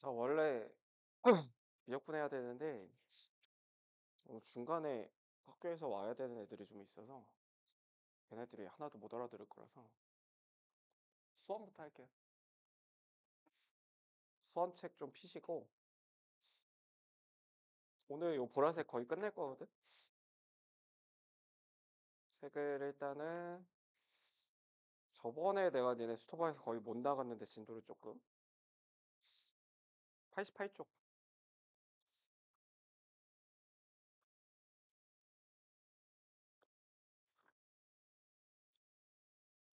저 원래 미역분 해야 되는데 중간에 학교에서 와야 되는 애들이 좀 있어서 걔네들이 하나도 못 알아들을 거라서 수원부터 할게요. 수원책 좀 피시고 오늘 요 보라색 거의 끝낼 거거든. 책을 일단은 저번에 내가 니네 스토바에서 거의 못 나갔는데 진도를 조금 88쪽.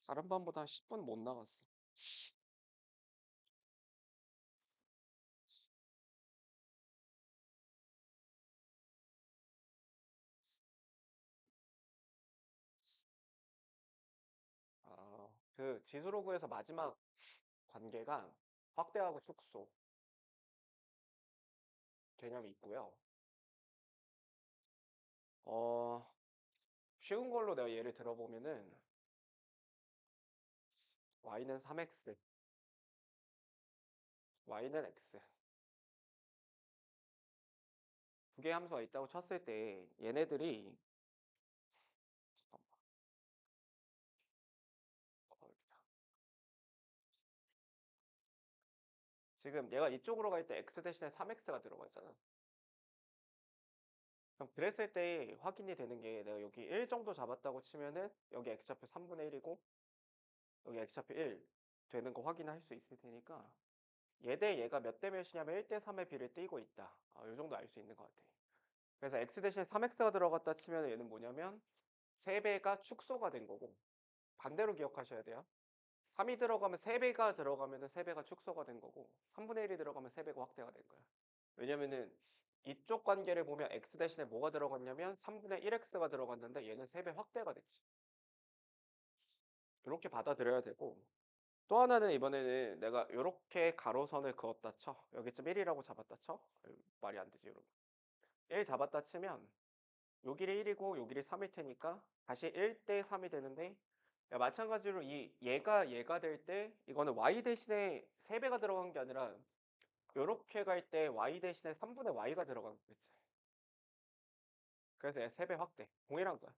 다른 반보다 한 10분 못 나갔어. 그 지수로그에서 마지막 관계가 확대하고 축소 개념이 있고요. 어, 쉬운 걸로 내가 예를 들어보면은 y는 3x, y는 x. 두 개의 함수가 있다고 쳤을 때 얘네들이 잠깐만. 지금 얘가 이쪽으로 갈 때 x 대신에 3x가 들어가 있잖아. 그럼 그랬을 때 확인이 되는 게 내가 여기 1 정도 잡았다고 치면은 여기 x좌표 3분의 1이고 여기 x좌표 1 되는 거 확인할 수 있을 테니까 얘 대 얘가 몇 대 몇이냐면 1 대 3의 비를 띠고 있다. 이 정도 알 수 있는 것 같아. 그래서 x 대신에 3x가 들어갔다 치면 얘는 뭐냐면 3배가 축소가 된 거고 반대로 기억하셔야 돼요. 3이 들어가면 3배가 들어가면은 3배가 축소가 된 거고 3분의 1이 들어가면 3배가 확대가 된 거야. 왜냐면은 이쪽 관계를 보면 x 대신에 뭐가 들어갔냐면 3분의 1x가 들어갔는데 얘는 3배 확대가 됐지. 이렇게 받아들여야 되고 또 하나는 이번에는 내가 이렇게 가로선을 그었다 쳐. 여기쯤 1이라고 잡았다 쳐. 말이 안 되지, 여러분. 1 잡았다 치면 요 길이 1이고 요 길이 3일 테니까 다시 1 대 3이 되는데 마찬가지로 얘가 될 때 이거는 y 대신에 3배가 들어간 게 아니라 요렇게 갈 때 y 대신에 3분의 y가 들어간 거겠지. 그래서 얘 3배 확대. 동일한 거야.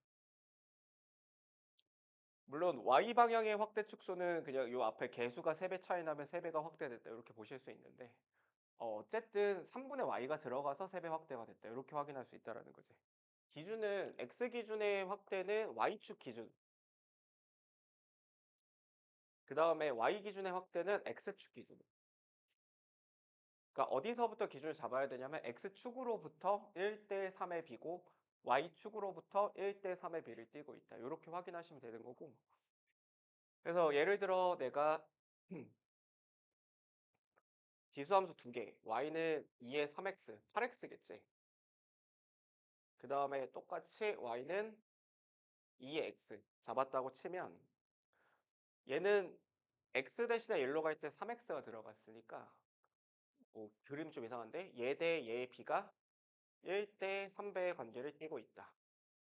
물론 y 방향의 확대 축소는 그냥 요 앞에 개수가 3배 차이 나면 3배가 확대됐다 이렇게 보실 수 있는데 어쨌든 3분의 y가 들어가서 3배 확대가 됐다 이렇게 확인할 수 있다라는 거지. 기준은 x 기준의 확대는 y축 기준. 그 다음에 y 기준의 확대는 x축 기준. 그러니까 어디서부터 기준을 잡아야 되냐면 x축으로부터 1대 3의 b고 y축으로부터 1대 3의 b를 띄고 있다. 이렇게 확인하시면 되는 거고. 그래서 예를 들어 내가 지수함수 두 개, y는 2의 3x, 8x겠지. 그 다음에 똑같이 y는 2의 x 잡았다고 치면 얘는 x 대신에 1로 갈 때 3x가 들어갔으니까 그림 좀 이상한데 얘 대 얘의 b가 1대 3배의 관계를 띠고 있다.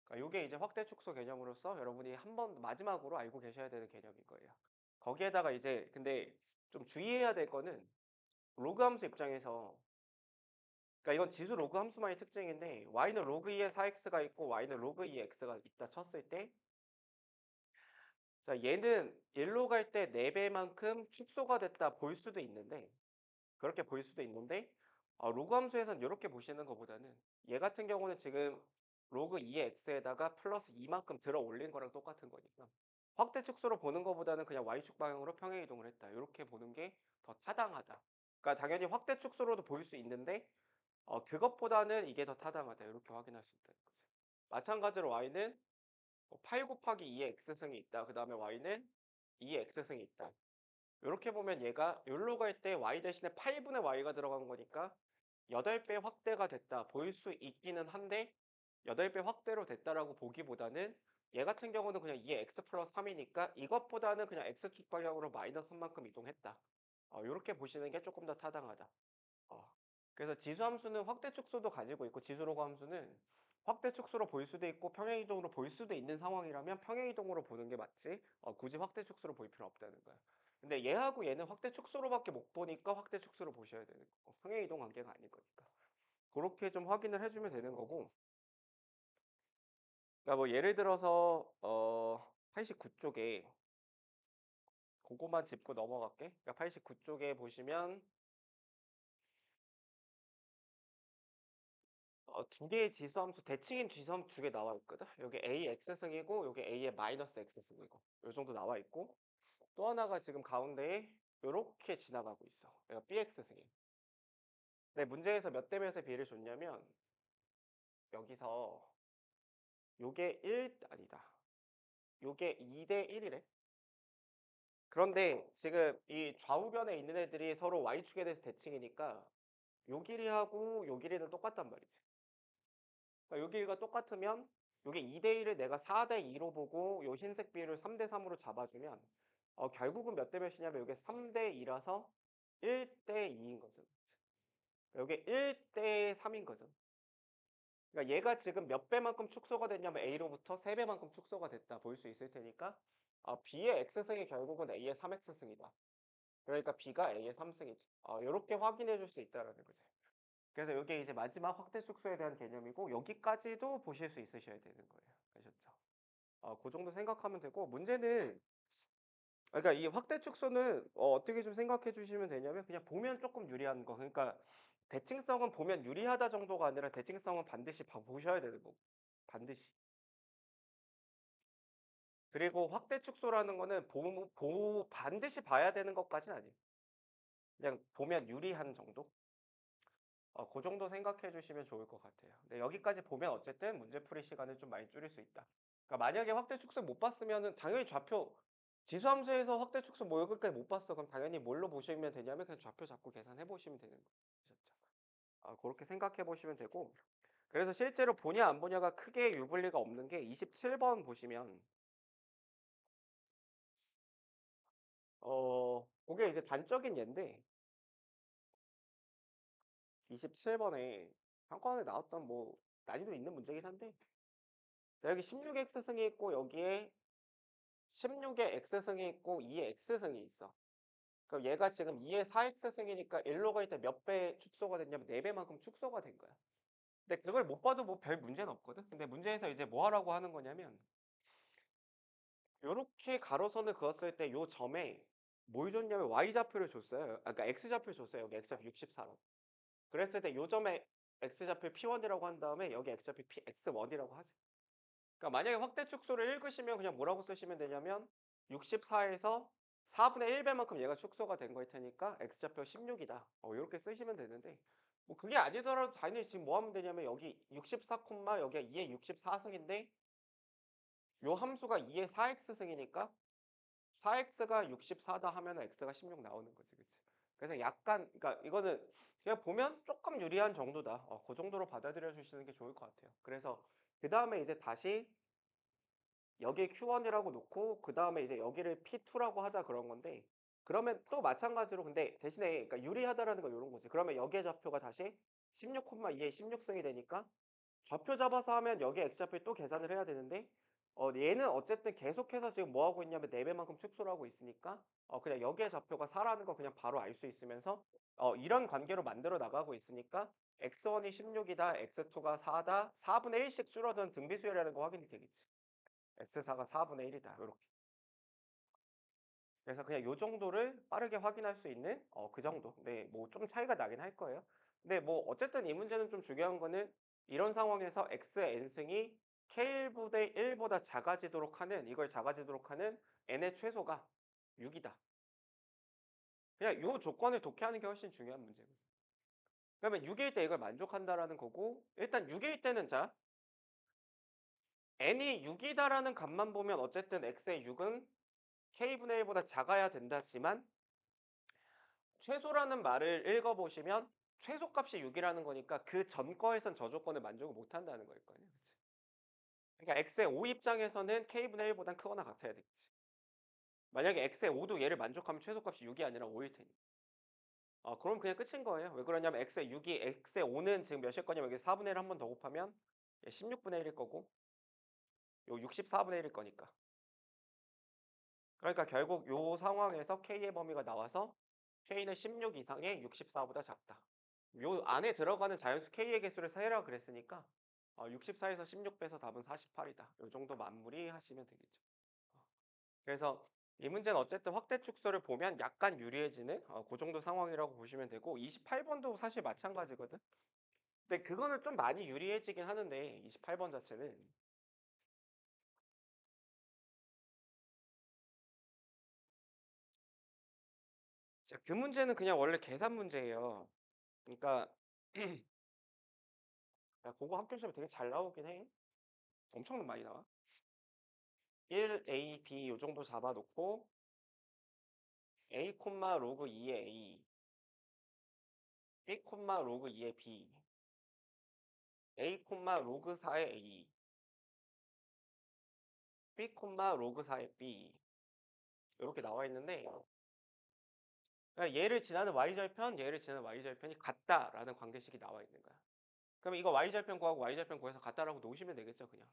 그러니까 이게 이제 확대 축소 개념으로서 여러분이 한 번 마지막으로 알고 계셔야 되는 개념인 거예요. 거기에다가 이제 근데 좀 주의해야 될 거는 로그 함수 입장에서 그러니까 이건 지수 로그 함수만의 특징인데 y는 로그 2의 4x가 있고 y는 로그 2의 x가 있다 쳤을 때 자, 얘는 1로 갈 때 4배만큼 축소가 됐다 볼 수도 있는데 그렇게 보일 수도 있는데 로그 함수에서는 이렇게 보시는 것보다는 얘 같은 경우는 지금 로그 2의 x에다가 플러스 2만큼 들어 올린 거랑 똑같은 거니까 확대 축소로 보는 것보다는 그냥 y축 방향으로 평행 이동을 했다 이렇게 보는 게 더 타당하다. 그러니까 당연히 확대 축소로도 보일 수 있는데 그것보다는 이게 더 타당하다 이렇게 확인할 수 있다는 거지. 마찬가지로 y는 8 곱하기 2의 x승이 있다. 그 다음에 y는 2의 x승이 있다. 이렇게 보면 얘가 여기로 갈 때 y 대신에 8분의 y가 들어간 거니까 8배 확대가 됐다 보일 수 있기는 한데 8배 확대로 됐다라고 보기보다는 얘 같은 경우는 그냥 2의 x 플러스 3이니까 이것보다는 그냥 x축 방향으로 마이너스 3만큼 이동했다. 이렇게 보시는 게 조금 더 타당하다. 어, 그래서 지수함수는 확대 축소도 가지고 있고 지수로그 함수는 확대 축소로 보일 수도 있고 평행 이동으로 보일 수도 있는 상황이라면 평행 이동으로 보는 게 맞지 굳이 확대 축소로 보일 필요 없다는 거야. 근데 얘하고 얘는 확대 축소로밖에 못 보니까 확대 축소로 보셔야 되는 거고 평행 이동 관계가 아닌 거니까. 고렇게 좀 확인을 해 주면 되는 거고 그러니까 뭐 예를 들어서 89 쪽에 고거만 짚고 넘어갈게. 그러니까 89 쪽에 보시면 두 개의 지수함수 대칭인 지수함수 두 개 나와 있거든. 여기 A X승이고 여기 A의 마이너스 X승이고 요 정도 나와 있고 또 하나가 지금 가운데에 요렇게 지나가고 있어. 얘가 BX승이야. 근데 문제에서 몇 대 몇의 비를 줬냐면 여기서 요게 1 아니다. 요게 2 대 1이래. 그런데 지금 이 좌우변에 있는 애들이 서로 Y축에 대해서 대칭이니까 요 길이하고 요 길이는 똑같단 말이지. 그러니까 요 길이가 똑같으면 요게 2 대 1을 내가 4 대 2로 보고 요 흰색 비율을 3 대 3으로 잡아주면 결국은 몇 대 몇이냐면 요게 3 대 2라서 1 대 2인 거죠. 요게 1 대 3인 거죠. 그러니까 얘가 지금 몇 배만큼 축소가 됐냐면 A로부터 3배만큼 축소가 됐다 볼 수 있을 테니까 B의 X승이 결국은 A의 3X승이다. 그러니까 B가 A의 3승이지. 요렇게 확인해 줄 수 있다라는 거지. 그래서 요게 이제 마지막 확대 축소에 대한 개념이고 여기까지도 보실 수 있으셔야 되는 거예요. 아셨죠? 그 정도 생각하면 되고 문제는 그러니까 이 확대 축소는 어떻게 좀 생각해 주시면 되냐면 그냥 보면 조금 유리한 거. 그러니까 대칭성은 보면 유리하다 정도가 아니라 대칭성은 반드시 보셔야 되는 거고. 반드시. 그리고 확대 축소라는 거는 반드시 봐야 되는 것까지는 아니에요. 그냥 보면 유리한 정도? 그 정도 생각해 주시면 좋을 것 같아요. 근데 여기까지 보면 어쨌든 문제풀이 시간을 좀 많이 줄일 수 있다. 그러니까 만약에 확대 축소 못 봤으면은 당연히 좌표 지수함수에서 확대 축소 뭐 여기까지 못 봤어. 그럼 당연히 뭘로 보시면 되냐면 그냥 좌표 잡고 계산해 보시면 되는 거죠. 그렇게 생각해 보시면 되고 그래서 실제로 보냐 안 보냐가 크게 유불리가 없는 게 27번 보시면 그게 이제 단적인 예인데 27번에 한권에 나왔던 뭐 난이도 있는 문제긴 한데 자, 여기 16X승이 있고 여기에 16의 X승이 있고 2의 X승이 있어. 그럼 얘가 지금 2의 4X승이니까 1로 갈 때 몇 배 축소가 됐냐면 4배만큼 축소가 된 거야. 근데 그걸 못 봐도 뭐 별 문제는 없거든. 근데 문제에서 이제 뭐 하라고 하는 거냐면 요렇게 가로선을 그었을 때 요 점에 뭘 줬냐면 Y좌표를 줬어요. 그러니까 X좌표를 줬어요. 여기 X좌표 64로. 그랬을 때 요 점에 X좌표 P1이라고 한 다음에 여기 X좌표 X1이라고 하세요. 그러니까 만약에 확대 축소를 읽으시면 그냥 뭐라고 쓰시면 되냐면 64에서 4분의 1배만큼 얘가 축소가 된 거일 테니까 x좌표 16이다. 이렇게 쓰시면 되는데 뭐 그게 아니더라도 당연히 지금 뭐 하면 되냐면 여기 64, 여기가 2의 64승인데 요 함수가 2의 4x승이니까 4x가 64다 하면 x가 16 나오는 거지. 그치? 그래서 약간 그러니까 이거는 그냥 보면 조금 유리한 정도다. 그 정도로 받아들여 주시는 게 좋을 것 같아요. 그래서 그 다음에 이제 다시 여기에 Q1이라고 놓고 그 다음에 이제 여기를 P2라고 하자 그런 건데 그러면 또 마찬가지로 근데 대신에 그러니까 유리하다라는 건 이런 거지. 그러면 여기의 좌표가 다시 16,2의 16승이 되니까 좌표 잡아서 하면 여기 x좌표 또 계산을 해야 되는데 얘는 어쨌든 계속해서 지금 뭐 하고 있냐면 4배만큼 축소를 하고 있으니까 그냥 여기의 좌표가 4라는 거 그냥 바로 알 수 있으면서 이런 관계로 만들어 나가고 있으니까 x1이 16이다, x2가 4다, 4분의 1씩 줄어든 등비수열이라는 거 확인이 되겠지. X사가 4분의 1이다. 요렇게. 그래서 그냥 요 정도를 빠르게 확인할 수 있는 그 정도. 네, 뭐 좀 차이가 나긴 할 거예요. 근데 뭐 어쨌든 이 문제는 좀 중요한 거는 이런 상황에서 X의 N승이 K1분의 1보다 작아지도록 하는 이걸 작아지도록 하는 N의 최소가 6이다. 그냥 요 조건을 독해하는 게 훨씬 중요한 문제고. 그러면 6일 때 이걸 만족한다라는 거고 일단 6일 때는 자 N이 6이다라는 값만 보면 어쨌든 X의 6은 K분의 1보다 작아야 된다지만 최소라는 말을 읽어보시면 최소값이 6이라는 거니까 그 전 거에선 저 조건을 만족을 못한다는 거일 거 아니에요. 그치? 그러니까 x의 5 입장에서는 k분의 1보단 크거나 같아야 되겠지. 만약에 x의 5도 얘를 만족하면 최소값이 6이 아니라 5일 테니. 그럼 그냥 끝인 거예요. 왜 그러냐면 x의 5는 지금 몇일 거냐면 여기 4분의 1 한 번 더 곱하면 16분의 1일 거고 요 64분의 1일 거니까. 그러니까 결국 요 상황에서 K의 범위가 나와서 K는 16 이상의 64 보다 작다. 요 안에 들어가는 자연수 K의 개수를 세라 그랬으니까 64에서 16 빼서 답은 48이다. 요 정도 마무리하시면 되겠죠. 어. 그래서 이 문제는 어쨌든 확대 축소를 보면 약간 유리해지는 그 정도 상황이라고 보시면 되고 28번도 사실 마찬가지거든. 근데 그거는 좀 많이 유리해지긴 하는데 28번 자체는 자, 그 문제는 그냥 원래 계산 문제예요. 그러니까 야, 그거 학교 시험에 되게 잘 나오긴 해. 엄청 많이 나와. 1A, B 요 정도 잡아놓고 A, 로그 2의 A, B, 로그 2의 B, A, 로그 4의 A, B, 로그 4의 B 이렇게 나와 있는데 그러니까 얘를 지나는 y절편, 얘를 지나는 y절편이 같다라는 관계식이 나와 있는 거야. 그럼 이거 y절편 구하고 y절편 구해서 같다라고 놓으시면 되겠죠, 그냥.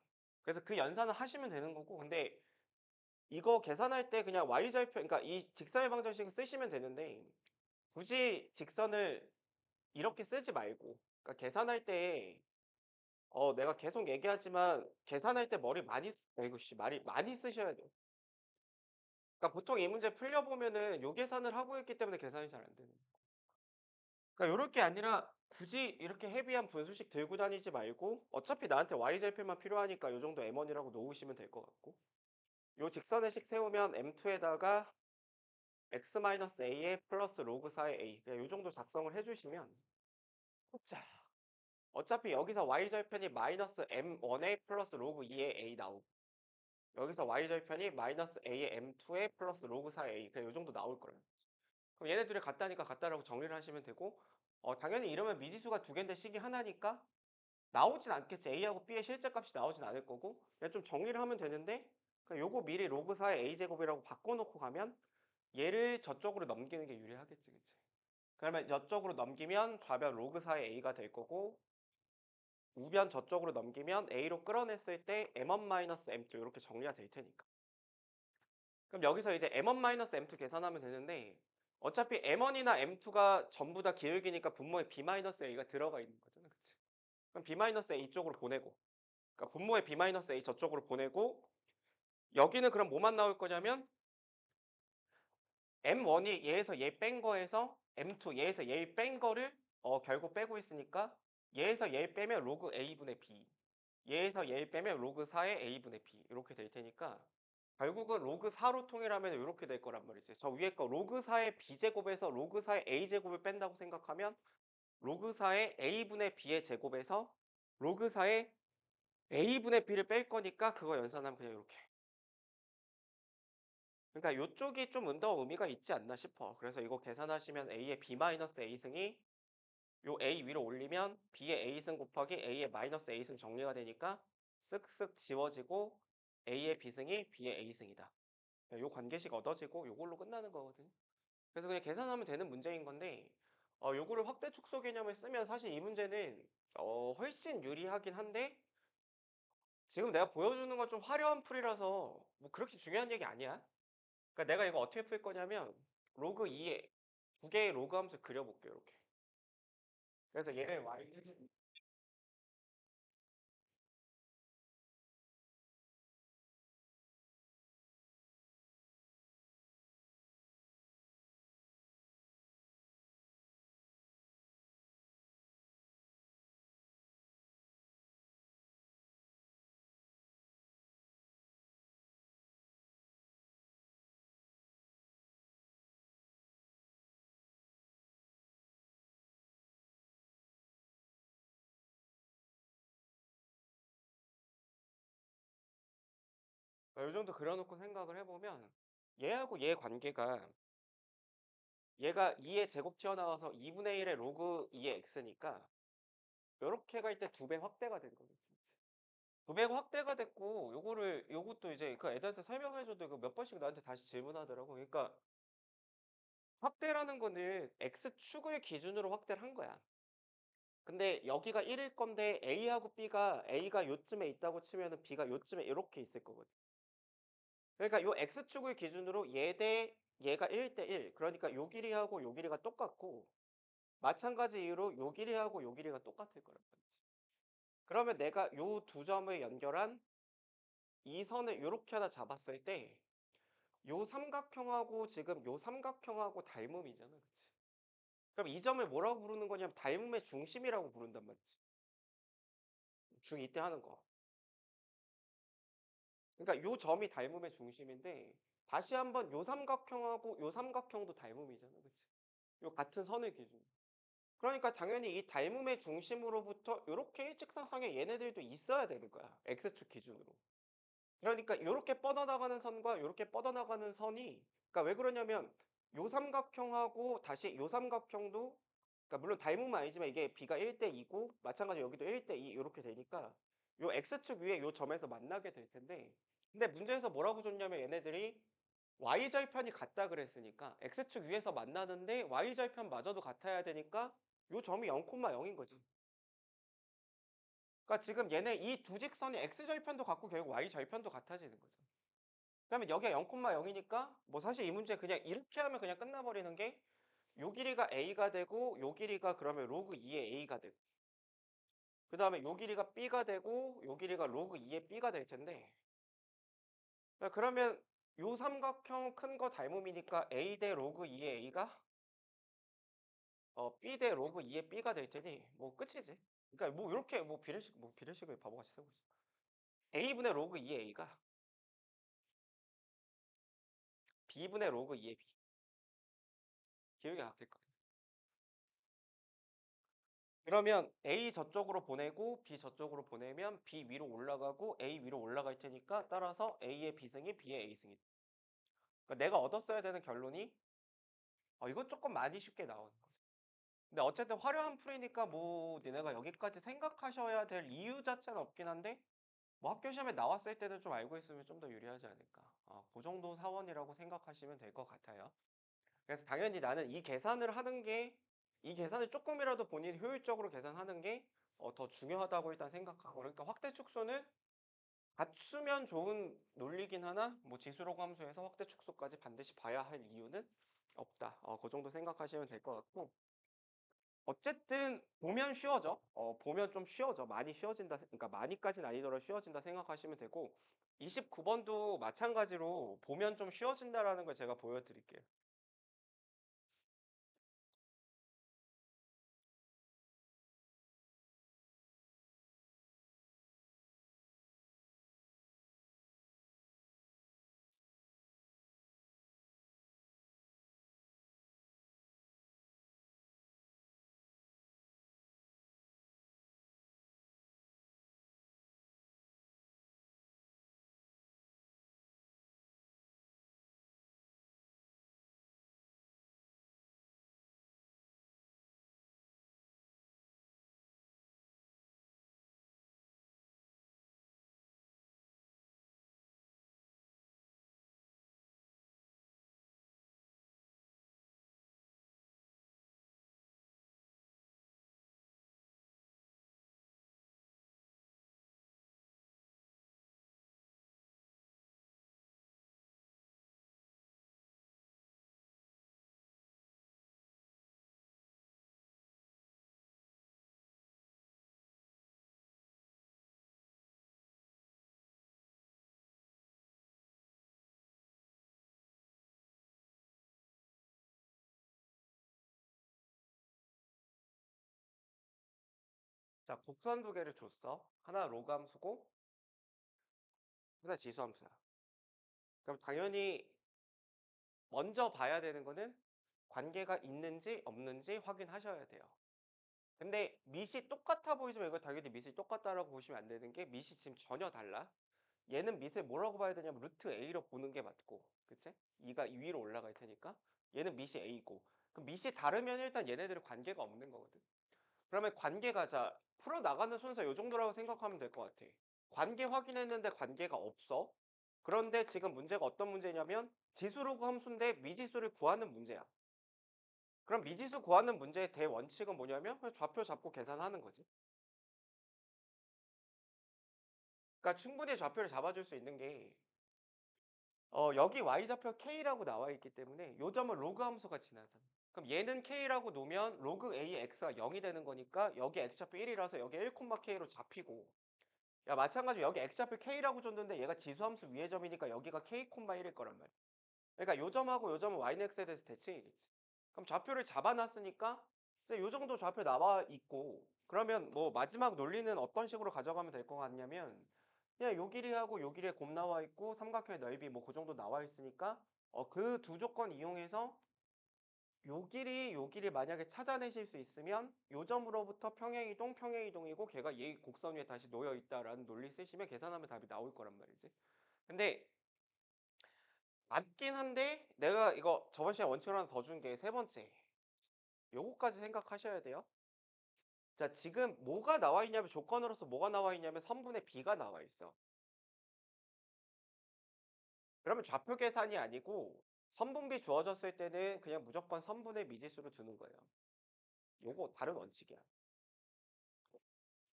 그래서 그 연산을 하시면 되는 거고 근데 이거 계산할 때 그냥 y절편 그러니까 이 직선의 방정식을 쓰시면 되는데 굳이 직선을 이렇게 쓰지 말고 그러니까 계산할 때 내가 계속 얘기하지만 계산할 때 머리 많이 아이고 씨 말이 많이 쓰셔야 돼요. 그러니까 보통 이 문제 풀려보면은 요 계산을 하고 있기 때문에 계산이 잘 안 되는 거예요. 그러니까 요럴 게 아니라 굳이 이렇게 헤비한 분수식 들고 다니지 말고 어차피 나한테 y절편만 필요하니까 요 정도 M1이라고 놓으시면 될 것 같고 요 직선의 식 세우면 M2에다가 x-a에 플러스 로그 4의 a 그냥 요 정도 작성을 해주시면 자 어차피 여기서 y절편이 마이너스 m1에 플러스 로그 2의 a 나오고 여기서 y절편이 마이너스 a의 m2에 플러스 로그 4의 a 그냥 요 정도 나올 거예요. 그럼 얘네들이 같다니까 같다라고 정리를 하시면 되고 당연히 이러면 미지수가 두 개인데 식이 하나니까 나오진 않겠지. a하고 b의 실제값이 나오진 않을 거고 그냥 좀 정리를 하면 되는데 그냥 요거 미리 로그 4의 a제곱이라고 바꿔놓고 가면 얘를 저쪽으로 넘기는 게 유리하겠지. 그치? 그러면 이쪽으로 넘기면 좌변 로그 4의 a가 될 거고 우변 저쪽으로 넘기면 a로 끌어냈을 때 m1-m2 이렇게 정리가 될 테니까. 그럼 여기서 이제 m1-m2 계산하면 되는데 어차피 m1이나 m2가 전부 다 기울기니까 분모에 b-a가 들어가 있는 거잖아. 그치? 그럼 b-a 이쪽으로 보내고 그러니까 분모에 b-a 저쪽으로 보내고 여기는 그럼 뭐만 나올 거냐면 M1이 얘에서 얘 뺀 거에서 M2 얘에서 얘 뺀 거를 결국 빼고 있으니까 얘에서 얘 빼면 로그 A분의 B 얘에서 얘 빼면 로그 4의 A분의 B 이렇게 될 테니까 결국은 로그 4로 통일하면 이렇게 될 거란 말이지. 저 위에 거 로그 4의 B제곱에서 로그 4의 A제곱을 뺀다고 생각하면 로그 4의 A분의 B의 제곱에서 로그 4의 A분의 B를 뺄 거니까 그거 연산하면 그냥 이렇게. 그러니까 요쪽이 좀 더 의미가 있지 않나 싶어. 그래서 이거 계산하시면 A의 B-A승이 요 A 위로 올리면 B의 A승 곱하기 A의 마이너스 A승 정리가 되니까 쓱쓱 지워지고 A의 B승이 B의 A승이다. 요 관계식 얻어지고 요걸로 끝나는 거거든. 그래서 그냥 계산하면 되는 문제인 건데 요거를 확대 축소 개념을 쓰면 사실 이 문제는 훨씬 유리하긴 한데 지금 내가 보여주는 건 좀 화려한 풀이라서 뭐 그렇게 중요한 얘기 아니야. 그러니까 내가 이거 어떻게 풀 거냐면 로그 2에 두 개의 로그 함수 그려볼게요. 이렇게. 그래서 얘를 y 이 정도 그려놓고 생각을 해보면 얘하고 얘 관계가 얘가 2의 제곱 튀어나와서 2분의 1의 로그 2의 x니까 이렇게 갈 때 두 배 확대가 된 거겠지. 두 배가 확대가 됐고 요것도 이제 그 애들한테 설명해줘도 그 몇 번씩 나한테 다시 질문하더라고. 그러니까 확대라는 거는 x축을 기준으로 확대를 한 거야. 근데 여기가 1일 건데 A하고 B가 A가 요쯤에 있다고 치면은 B가 요쯤에 이렇게 있을 거거든. 그러니까 요 x축을 기준으로 얘 대 얘가 1대 1. 그러니까 요 길이하고 요 길이가 똑같고 마찬가지 이유로 요 길이하고 요 길이가 똑같을 거란 말이지. 그러면 내가 요 두 점을 연결한 이 선을 요렇게 하나 잡았을 때 요 삼각형하고 지금 요 삼각형하고 닮음이잖아. 그치? 그럼 이 점을 뭐라고 부르는 거냐면 닮음의 중심이라고 부른단 말이지. 중2 때 하는 거. 그러니까 요 점이 닮음의 중심인데 다시 한번 요 삼각형하고 요 삼각형도 닮음이잖아. 그치? 요 같은 선을 기준. 그러니까 당연히 이 닮음의 중심으로부터 요렇게 일직선상에 얘네들도 있어야 되는 거야. x축 기준으로. 그러니까 요렇게 뻗어나가는 선과 요렇게 뻗어나가는 선이 그러니까 왜 그러냐면 요 삼각형하고 다시 요 삼각형도 그러니까 물론 닮음은 아니지만 이게 b가 1대 2고 마찬가지로 여기도 1대 2 요렇게 되니까 요 x축 위에 요 점에서 만나게 될 텐데 근데 문제에서 뭐라고 줬냐면 얘네들이 y절편이 같다 그랬으니까 x축 위에서 만나는데 y절편마저도 같아야 되니까 요 점이 0,0인 거지. 그러니까 지금 얘네 이 두 직선이 x절편도 같고 결국 y절편도 같아지는 거죠. 그러면 여기가 0,0이니까 뭐 사실 이 문제 그냥 이렇게 하면 그냥 끝나버리는 게 요 길이가 a가 되고 요 길이가 그러면 로그 2의 a가 되고 그다음에 요 길이가 b가 되고 요 길이가 로그 2의 b가 될 텐데 그러면 요 삼각형 큰 거 닮음이니까 a 대 로그 2의 a가 b 대 로그 2의 b가 될 테니 뭐 끝이지. 그러니까 뭐 요렇게 뭐 비례식을 바보같이 세고 있어. a분의 로그 2의 a가 b분의 로그 2의 b. 기억이 안 될 거야. 그러면 A 저쪽으로 보내고 B 저쪽으로 보내면 B 위로 올라가고 A 위로 올라갈 테니까 따라서 A의 B승이 B의 A승이. 그러니까 내가 얻었어야 되는 결론이 이건 조금 많이 쉽게 나오는 거죠. 근데 어쨌든 화려한 풀이니까 뭐 니네가 여기까지 생각하셔야 될 이유 자체는 없긴 한데 뭐 학교 시험에 나왔을 때는 좀 알고 있으면 좀 더 유리하지 않을까. 그 정도 사원이라고 생각하시면 될 것 같아요. 그래서 당연히 나는 이 계산을 조금이라도 본인이 효율적으로 계산하는 게 더 중요하다고 일단 생각하고 그러니까 확대 축소는 갖추면 좋은 논리긴 하나 뭐 지수로고 함수에서 확대 축소까지 반드시 봐야 할 이유는 없다. 그 정도 생각하시면 될 것 같고 어쨌든 보면 쉬워져. 보면 좀 쉬워져. 많이 쉬워진다. 그러니까 많이까지는 아니더라도 쉬워진다 생각하시면 되고 29번도 마찬가지로 보면 좀 쉬워진다라는 걸 제가 보여드릴게요. 자, 곡선 두 개를 줬어. 하나 로그 함수고 하나 지수 함수야. 그럼 당연히 먼저 봐야 되는 거는 관계가 있는지 없는지 확인하셔야 돼요. 근데 밑이 똑같아 보이지만 이거 당연히 밑이 똑같다라고 보시면 안 되는 게 밑이 지금 전혀 달라. 얘는 밑을 뭐라고 봐야 되냐면 루트 A로 보는 게 맞고 그치? 2가 위로 올라갈 테니까 얘는 밑이 A고 그럼 밑이 다르면 일단 얘네들은 관계가 없는 거거든. 그러면 관계가 자 풀어나가는 순서 요 정도라고 생각하면 될 것 같아. 관계 확인했는데 관계가 없어. 그런데 지금 문제가 어떤 문제냐면 지수로그 함수인데 미지수를 구하는 문제야. 그럼 미지수 구하는 문제의 대원칙은 뭐냐면 그냥 좌표 잡고 계산하는 거지. 그러니까 충분히 좌표를 잡아줄 수 있는 게 여기 y좌표 k라고 나와 있기 때문에 요 점은 로그 함수가 지나잖아. 그럼 얘는 k라고 놓으면 로그 a의 x가 0이 되는 거니까 여기 x좌표 1이라서 여기 1, k로 잡히고 야 마찬가지로 여기 x좌표 k라고 줬는데 얘가 지수함수 위의 점이니까 여기가 k, 1일 거란 말이야. 그러니까 요 점하고 요 점은 y는 x에 대해서 대칭이겠지. 그럼 좌표를 잡아놨으니까 이제 요 정도 좌표 나와 있고 그러면 뭐 마지막 논리는 어떤 식으로 가져가면 될 것 같냐면 그냥 요 길이하고 요 길이에 곱 나와 있고 삼각형의 넓이 뭐 그 정도 나와 있으니까 그 두 조건 이용해서 요 길이 만약에 찾아내실 수 있으면 요 점으로부터 평행이동, 평행이동이고 걔가 얘 곡선 위에 다시 놓여 있다라는 논리 쓰시면 계산하면 답이 나올 거란 말이지. 근데 맞긴 한데 내가 이거 저번 시간에 원칙을 하나 더 준 게 세 번째. 요거까지 생각하셔야 돼요. 자, 지금 뭐가 나와 있냐면 조건으로서 뭐가 나와 있냐면 선분의 B가 나와 있어. 그러면 좌표 계산이 아니고 선분비 주어졌을 때는 그냥 무조건 선분의 미지수로 두는 거예요. 요거 다른 원칙이야.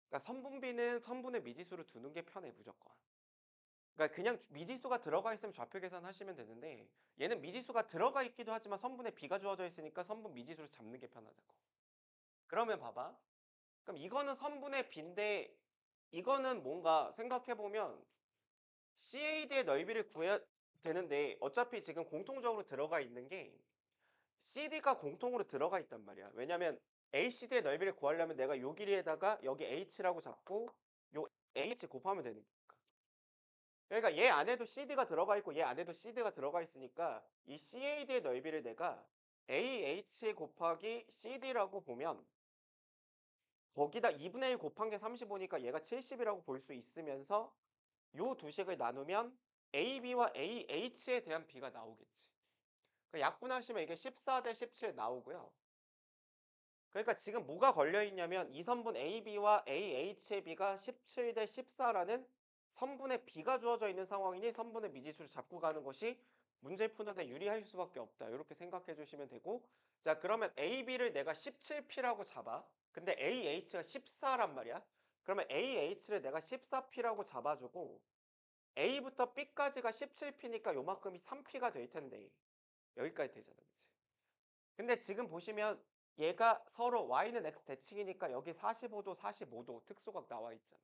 그러니까 선분비는 선분의 미지수로 두는 게 편해 무조건. 그러니까 그냥 미지수가 들어가 있으면 좌표 계산하시면 되는데 얘는 미지수가 들어가 있기도 하지만 선분의 B가 주어져 있으니까 선분 미지수를 잡는 게 편하다고. 그러면 봐봐. 그럼 이거는 선분의 B인데 이거는 뭔가 생각해 보면 CAD의 넓이를 구해야 되는데 어차피 지금 공통적으로 들어가 있는 게 CD가 공통으로 들어가 있단 말이야. 왜냐면 ACD의 넓이를 구하려면 내가 요 길이에다가 여기 H라고 잡고 요 H 곱하면 되니까. 그러니까 얘 안에도 CD가 들어가 있고 얘 안에도 CD가 들어가 있으니까 이 CAD의 넓이를 내가 AH 곱하기 CD라고 보면 거기다 2분의 1 곱한 게 35니까 얘가 70이라고 볼 수 있으면서 요 두 식을 나누면 AB와 AH에 대한 비가 나오겠지. 그 약분하시면 이게 14 대 17 나오고요. 그러니까 지금 뭐가 걸려 있냐면 이 선분 AB와 AH의 비가 17 대 14라는 선분의 비가 주어져 있는 상황이니 선분의 미지수를 잡고 가는 것이 문제 푸는데 유리할 수밖에 없다. 이렇게 생각해 주시면 되고 자 그러면 AB를 내가 17P라고 잡아. 근데 AH가 14란 말이야. 그러면 AH를 내가 14P라고 잡아주고 A부터 B까지가 17P니까 요만큼이 3P가 될 텐데 여기까지 되잖아. 그치? 근데 지금 보시면 얘가 서로 y는 x 대칭이니까 여기 45도 45도 특수각 나와 있잖아.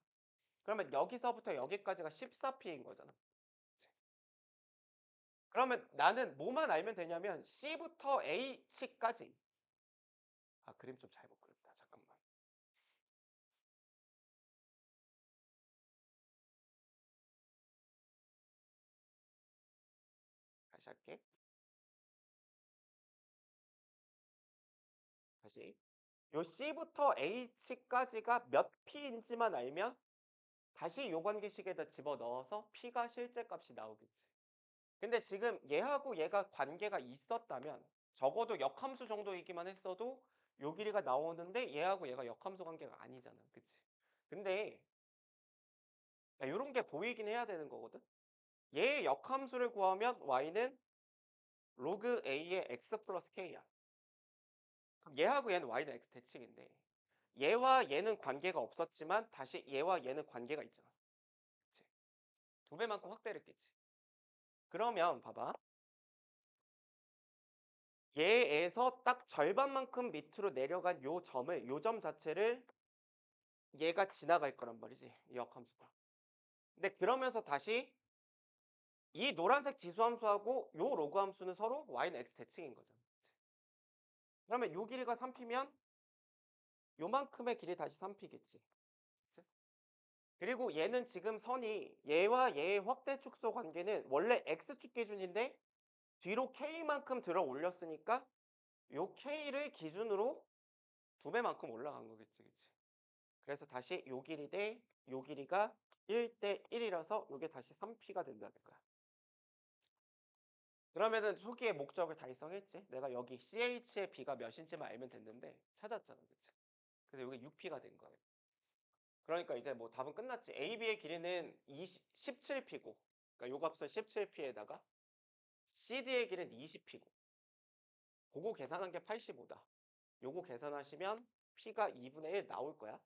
그러면 여기서부터 여기까지가 14P인 거잖아. 그치? 그러면 나는 뭐만 알면 되냐면 C부터 H까지 그림 좀 잘못 그렸다. 잠깐만. 다시 할게. 다시. 요 C부터 H까지가 몇 P인지만 알면 다시 요 관계식에다 집어넣어서 P가 실제 값이 나오겠지. 근데 지금 얘하고 얘가 관계가 있었다면 적어도 역함수 정도이기만 했어도 요 길이가 나오는데 얘하고 얘가 역함수 관계가 아니잖아. 그치? 근데 요런 게 보이긴 해야 되는 거거든. 얘의 역함수를 구하면 y는 로그 a의 x 플러스 k야. 그럼 얘하고 얘는 y는 x 대칭인데 얘와 얘는 관계가 없었지만 다시 얘와 얘는 관계가 있잖아. 그치? 두 배만큼 확대를 했겠지. 그러면 봐봐. 얘에서 딱 절반만큼 밑으로 내려간 요 점을 요 점 자체를 얘가 지나갈 거란 말이지. 이 역함수가. 근데 그러면서 다시 이 노란색 지수함수하고 요 로그 함수는 서로 y는 x 대칭인 거잖아. 그러면 요 길이가 3p면 요만큼의 길이 다시 3p겠지. 그리고 얘는 지금 선이 얘와 얘의 확대 축소 관계는 원래 x축 기준인데 뒤로 k만큼 들어 올렸으니까 요 k를 기준으로 두 배만큼 올라간 거겠지. 그치? 그래서 다시 요 길이 대 요 길이가 1대 1이라서 요게 다시 3p가 된다는 거야. 그러면은 초기의 목적을 달성했지. 내가 여기 CH의 B가 몇인지만 알면 됐는데 찾았잖아. 그치? 그래서 여기 6P가 된 거예요. 그러니까 이제 뭐 답은 끝났지. AB의 길이는 17P고 그러니까 요 값을 17P에다가 CD의 길이는 20P고 그거 계산한 게 85다. 요거 계산하시면 P가 2분의 1 나올 거야.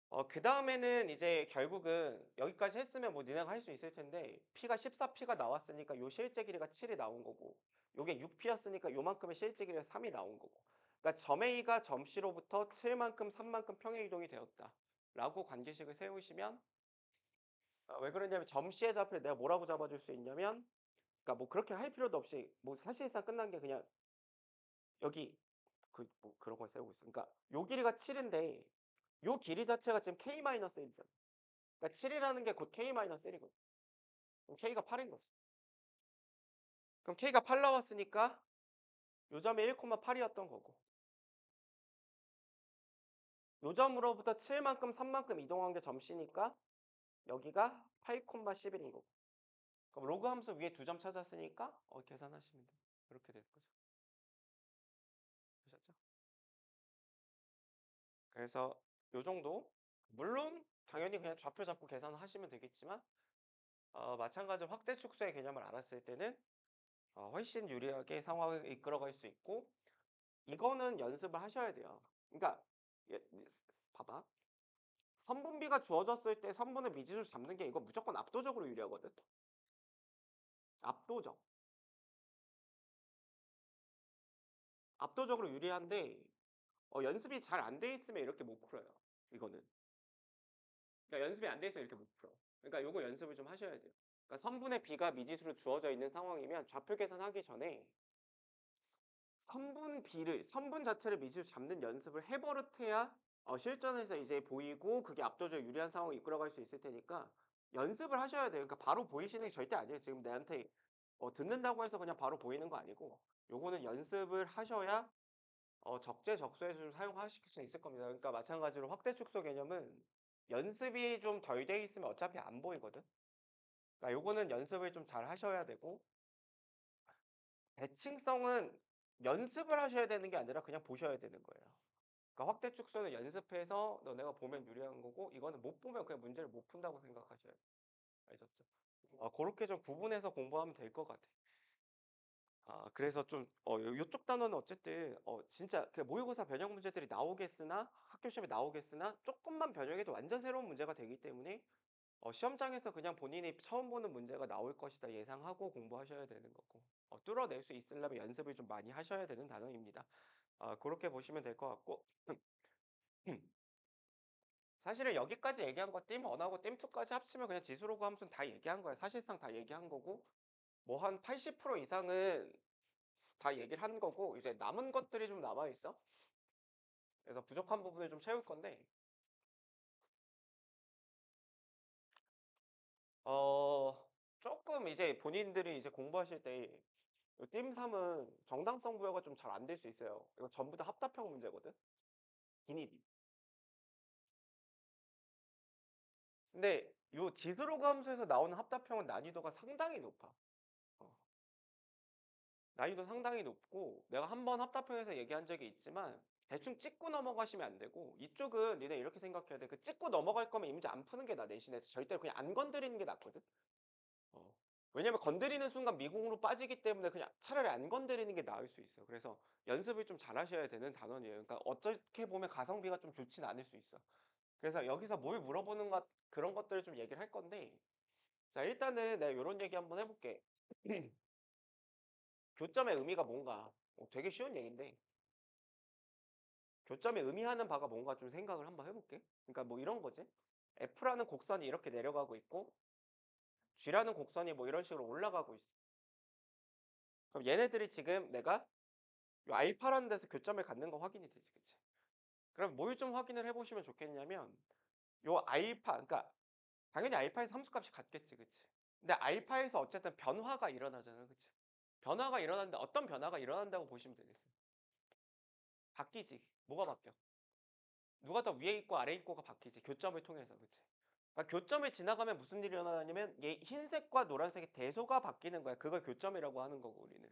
그다음에는 이제 결국은 여기까지 했으면 뭐 니네가 할 수 있을 텐데 P가 14P가 나왔으니까 요 실제 길이가 7이 나온 거고 요게 6P였으니까 요만큼의 실제 길이가 3이 나온 거고. 그러니까 점 A가 점 C로부터 7만큼 3만큼 평행 이동이 되었다라고 관계식을 세우시면 왜 그러냐면 점 C의 좌표를 내가 뭐라고 잡아줄 수 있냐면 그러니까 뭐 그렇게 할 필요도 없이 뭐 사실상 끝난 게 그냥 여기 뭐 그런 걸 세우고 있어. 그러니까 요 길이가 7인데 요 길이 자체가 지금 K-1이잖아. 그러니까 7이라는 게 곧 K-1이거든. 그럼 K가 8인 거지. 그럼 K가 8 나왔으니까 요 점이 1,8이었던 거고 요 점으로부터 7만큼 3만큼 이동한 게 점 C니까 여기가 8,11인 거고. 그럼 로그 함수 위에 두 점 찾았으니까 계산하시면 돼요. 이렇게 될 거죠. 아셨죠? 그래서 요 정도. 물론 당연히 그냥 좌표 잡고 계산하시면 되겠지만 마찬가지로 확대 축소의 개념을 알았을 때는 훨씬 유리하게 상황을 이끌어갈 수 있고 이거는 연습을 하셔야 돼요. 그러니까 봐봐. 선분비가 주어졌을 때 선분의 미지수를 잡는 게 이거 무조건 압도적으로 유리하거든. 압도적. 압도적으로 유리한데 연습이 잘 안 돼 있으면 이렇게 못 풀어요. 이거는. 그러니까 연습이 안 돼 있으면 이렇게 못 풀어. 그러니까 요거 연습을 좀 하셔야 돼요. 그러니까 선분의 비가 미지수로 주어져 있는 상황이면 좌표 계산하기 전에 선분 자체를 미지수 잡는 연습을 해버릇해야 실전에서 이제 보이고 그게 압도적 유리한 상황을 이끌어갈 수 있을 테니까 연습을 하셔야 돼요. 그러니까 바로 보이시는 게 절대 아니에요. 지금 내한테 듣는다고 해서 그냥 바로 보이는 거 아니고 요거는 연습을 하셔야 적재적소에서 좀 사용하실 수 있을 겁니다. 그러니까 마찬가지로 확대 축소 개념은 연습이 좀 덜 돼 있으면 어차피 안 보이거든. 그러니까 요거는 연습을 좀 잘 하셔야 되고 대칭성은 연습을 하셔야 되는 게 아니라 그냥 보셔야 되는 거예요. 그러니까 확대 축소는 연습해서 너네가 보면 유리한 거고 이거는 못 보면 그냥 문제를 못 푼다고 생각하셔야 돼요. 알겠죠? 그렇게 좀 구분해서 공부하면 될 것 같아. 그래서 좀 요쪽 단어는 어쨌든 진짜 그 모의고사 변형 문제들이 나오겠으나 학교 시험에 나오겠으나 조금만 변형해도 완전 새로운 문제가 되기 때문에 시험장에서 그냥 본인이 처음 보는 문제가 나올 것이다 예상하고 공부하셔야 되는 거고 뚫어낼 수 있으려면 연습을 좀 많이 하셔야 되는 단어입니다. 그렇게 보시면 될 것 같고 사실은 여기까지 얘기한 거 띵1하고 띵2까지 합치면 그냥 지수로그 함수는 다 얘기한 거야. 사실상 다 얘기한 거고 뭐 한 80% 이상은 다 얘기를 한 거고 이제 남은 것들이 좀 남아 있어. 그래서 부족한 부분을 좀 채울 건데 조금 이제 본인들이 이제 공부하실 때 띵3은 정당성 부여가 좀 잘 안 될 수 있어요. 이거 전부 다 합답형 문제거든. 기니디. 근데 요 지수로그 함수에서 나오는 합답형은 난이도가 상당히 높아. 어. 난이도 상당히 높고 내가 한 번 합답형에서 얘기한 적이 있지만 대충 찍고 넘어가시면 안 되고 이쪽은 니네 이렇게 생각해야 돼. 그 찍고 넘어갈 거면 이 문제 안 푸는 게 나 내신에서 절대로 그냥 안 건드리는 게 낫거든. 어. 왜냐면 건드리는 순간 미궁으로 빠지기 때문에 그냥 차라리 안 건드리는 게 나을 수 있어. 그래서 연습을 좀 잘하셔야 되는 단원이에요. 그러니까 어떻게 보면 가성비가 좀 좋진 않을 수 있어. 그래서 여기서 뭘 물어보는 것 그런 것들을 좀 얘기를 할 건데 자 일단은 내가 이런 얘기 한번 해볼게. 교점의 의미가 뭔가 되게 쉬운 얘기인데 교점이 의미하는 바가 뭔가 좀 생각을 한번 해볼게. 그러니까 뭐 이런 거지. F라는 곡선이 이렇게 내려가고 있고 G라는 곡선이 뭐 이런 식으로 올라가고 있어. 그럼 얘네들이 지금 내가 요 알파라는 데서 교점을 갖는 거 확인이 되지, 그치? 그럼 뭘 좀 확인을 해보시면 좋겠냐면 요 알파, 그러니까 당연히 알파에서 함수값이 같겠지, 그치? 근데 알파에서 어쨌든 변화가 일어나잖아, 그치? 변화가 일어나는데 어떤 변화가 일어난다고 보시면 되겠어요. 바뀌지. 뭐가 바뀌어? 누가 더 위에 있고 아래에 있고가 바뀌지. 교점을 통해서, 그치? 그러니까 교점을 지나가면 무슨 일이 일어나냐면 얘 흰색과 노란색의 대소가 바뀌는 거야. 그걸 교점이라고 하는 거고 우리는.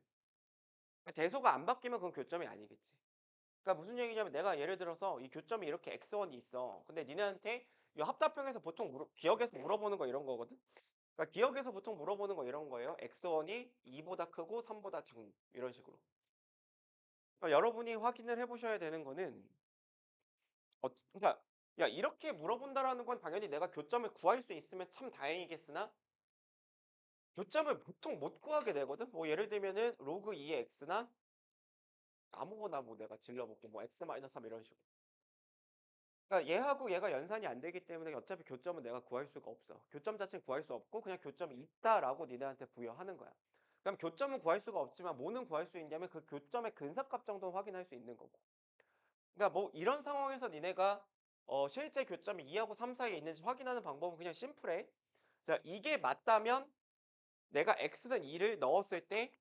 그러니까 대소가 안 바뀌면 그건 교점이 아니겠지. 그러니까 무슨 얘기냐면 내가 예를 들어서 이 교점이 이렇게 X1이 있어. 근데 니네한테 이 합답형에서 보통 기억에서 물어보는 거 이런 거거든. 그러니까 기억에서 보통 물어보는 거 이런 거예요. X1이 2보다 크고 3보다 작은 이런 식으로. 그러니까 여러분이 확인을 해보셔야 되는 거는 그러니까 야 이렇게 물어본다라는 건 당연히 내가 교점을 구할 수 있으면 참 다행이겠으나 교점을 보통 못 구하게 되거든. 뭐 예를 들면은 로그 2의 x나 아무거나 뭐 내가 질러 볼게. 뭐 x 마이너스 3 이런 식으로. 그러니까 얘하고 얘가 연산이 안 되기 때문에 어차피 교점은 내가 구할 수가 없어. 교점 자체는 구할 수 없고 그냥 "교점이 있다."라고 니네한테 부여하는 거야. 그럼 교점은 구할 수가 없지만 뭐는 구할 수 있냐면 그 교점의 근사값 정도는 확인할 수 있는 거고. 그러니까 뭐 이런 상황에서 니네가 실제 교점이 2 하고 3 사이에 있는지 확인하는 방법은 그냥 심플해. 자 이게 맞다면 내가 x는 2를 넣었을 때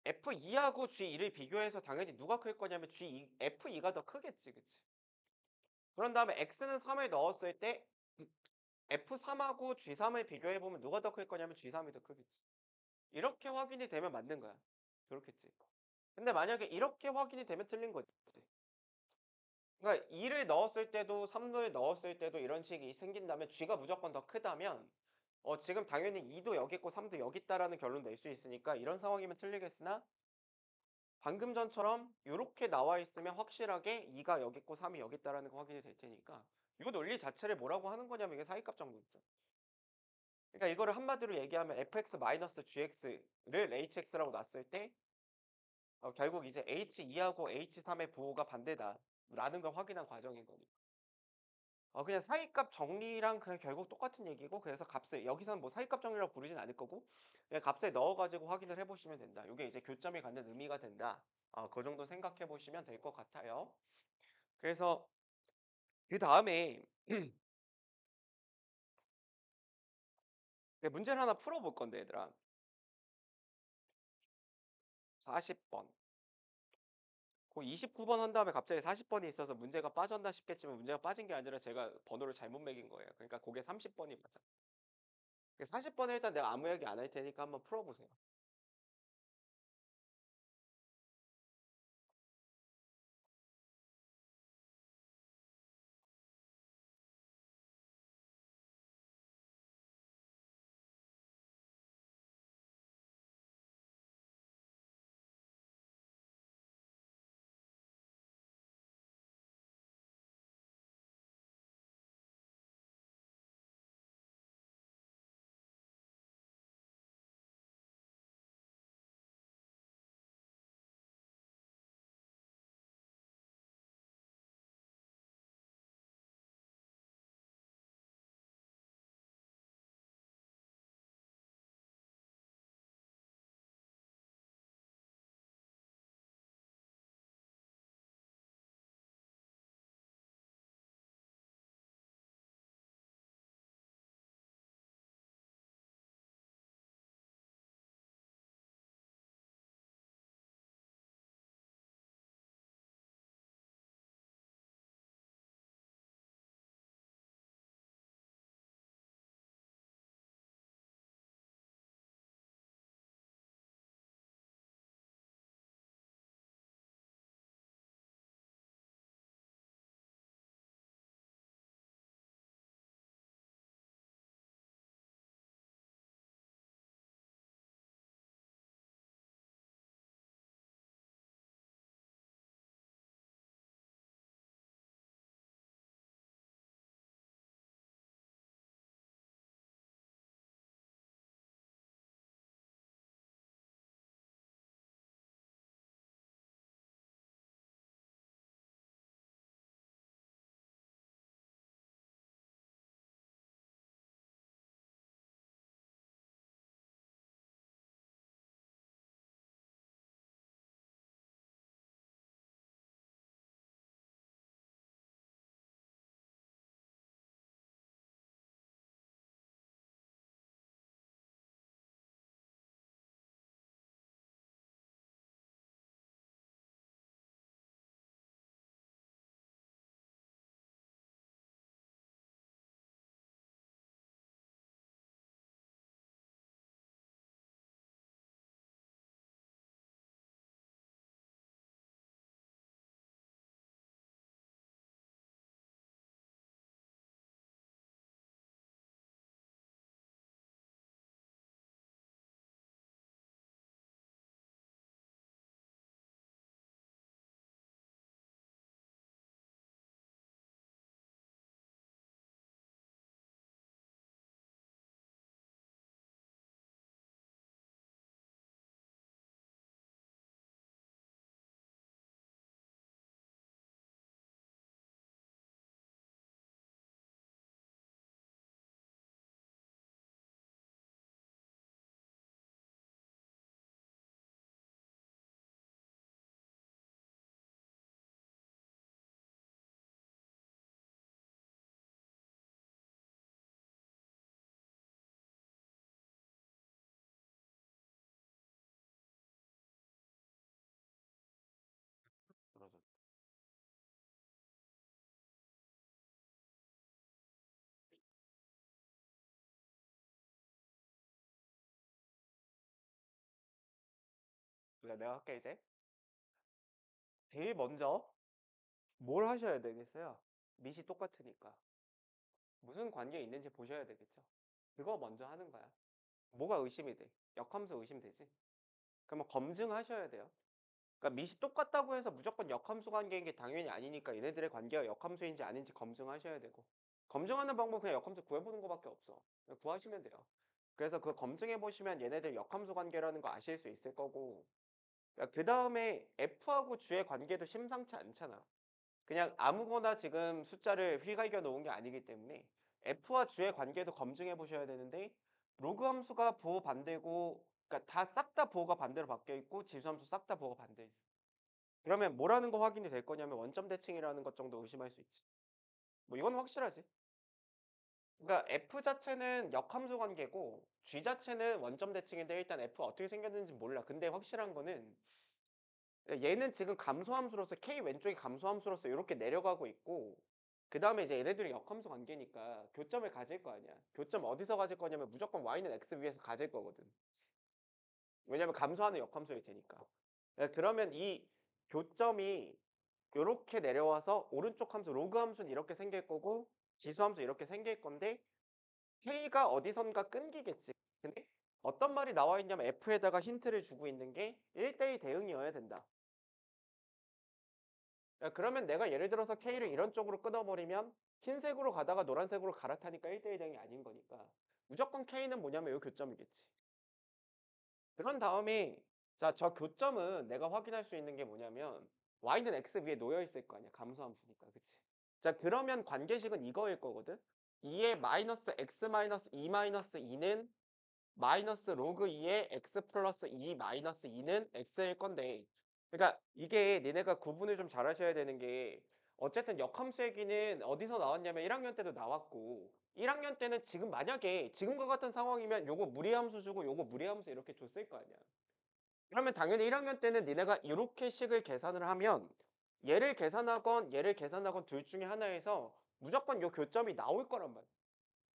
F2하고 G2를 비교해서 당연히 누가 클 거냐면 G2 F2가 더 크겠지. 그치? 그런 다음에 x는 3을 넣었을 때 F3하고 G3을 비교해 보면 누가 더 클 거냐면 G3이 더 크겠지. 이렇게 확인이 되면 맞는 거야. 그렇겠지. 근데 만약에 이렇게 확인이 되면 틀린 거지. 그러니까 2를 넣었을 때도 3을 넣었을 때도 이런 식이 생긴다면 G가 무조건 더 크다면 지금 당연히 2도 여기 있고 3도 여기 있다라는 결론 낼 수 있으니까 이런 상황이면 틀리겠으나 방금 전처럼 요렇게 나와 있으면 확실하게 2가 여기 있고 3이 여기 있다라는 거 확인이 될 테니까 요 논리 자체를 뭐라고 하는 거냐면 이게 사이값 정도있죠. 그러니까 이거를 한마디로 얘기하면 fx-gx를 hx라고 놨을 때 결국 이제 h2하고 h3의 부호가 반대다라는 걸 확인한 과정인 거니까. 그냥 사이값 정리랑 그냥 결국 똑같은 얘기고 그래서 값을 여기서는 뭐 사이값 정리라고 부르진 않을 거고 그냥 값을 넣어 가지고 확인을 해 보시면 된다. 요게 이제 교점이 갖는 의미가 된다. 그 정도 생각해 보시면 될 것 같아요. 그래서 그다음에 문제를 하나 풀어 볼 건데 얘들아. 40 번. 그 29번 한 다음에 갑자기 40 번이 있어서 문제가 빠졌나 싶겠지만 문제가 빠진 게 아니라 제가 번호를 잘못 매긴 거예요. 그러니까 고게 30 번이 맞아. 그 40 번을 일단 내가 아무 얘기 안 할 테니까 한번 풀어 보세요. 보자. 내가 할게 이제. 제일 먼저 뭘 하셔야 되겠어요? 밑이 똑같으니까. 무슨 관계에 있는지 보셔야 되겠죠. 그거 먼저 하는 거야. 뭐가 의심이 돼? 역함수 의심되지? 그러면 검증하셔야 돼요. 그러니까 밑이 똑같다고 해서 무조건 역함수 관계인 게 당연히 아니니까 얘네들의 관계가 역함수인지 아닌지 검증하셔야 되고. 검증하는 방법은 그냥 역함수 구해보는 것밖에 없어. 그냥 구하시면 돼요. 그래서 그거 검증해 보시면 얘네들 역함수 관계라는 거 아실 수 있을 거고. 그 다음에 F하고 G의 관계도 심상치 않잖아. 그냥 아무거나 지금 숫자를 휘갈겨 놓은 게 아니기 때문에 F와 G의 관계도 검증해 보셔야 되는데 로그 함수가 부호 반대고 그러니까 다 싹 다 부호가 반대로 바뀌어 있고 지수 함수 싹 다 부호가 반대 있어. 그러면 뭐라는 거 확인이 될 거냐면 원점 대칭이라는 것 정도 의심할 수 있지. 뭐 이건 확실하지. 그러니까 F 자체는 역함수 관계고 G 자체는 원점 대칭인데 일단 F가 어떻게 생겼는지 몰라. 근데 확실한 거는 얘는 지금 감소함수로서 K 왼쪽이 감소함수로서 이렇게 내려가고 있고 그 다음에 이제 얘네들이 역함수 관계니까 교점을 가질 거 아니야. 교점 어디서 가질 거냐면 무조건 Y는 X 위에서 가질 거거든. 왜냐면 감소하는 역함수일 테니까. 그러면 이 교점이 요렇게 내려와서 오른쪽 함수 로그 함수는 이렇게 생길 거고 지수 함수 이렇게 생길 건데 K가 어디선가 끊기겠지. 근데 어떤 말이 나와 있냐면 F에다가 힌트를 주고 있는 게 1대1 대응이어야 된다. 그러면 내가 예를 들어서 K를 이런 쪽으로 끊어버리면 흰색으로 가다가 노란색으로 갈아타니까 1대1 대응이 아닌 거니까 무조건 K는 뭐냐면 요 교점이겠지. 그런 다음에 자, 저 교점은 내가 확인할 수 있는 게 뭐냐면 Y는 X 위에 놓여 있을 거 아니야. 감소함수니까. 그치? 자, 그러면 관계식은 이거일 거거든. 2의 마이너스 X 마이너스 2 마이너스 2는 마이너스 로그 2의 x 플러스 2 마이너스 2는 x일 건데 그러니까 이게 니네가 구분을 좀 잘 하셔야 되는 게 어쨌든 역함수 얘기는 어디서 나왔냐면 1학년 때도 나왔고 1학년 때는 지금 만약에 지금과 같은 상황이면 요거 무리함수 주고 요거 무리함수 이렇게 줬을 거 아니야. 그러면 당연히 1학년 때는 니네가 이렇게 식을 계산을 하면 얘를 계산하건 둘 중에 하나에서 무조건 요 교점이 나올 거란 말이야.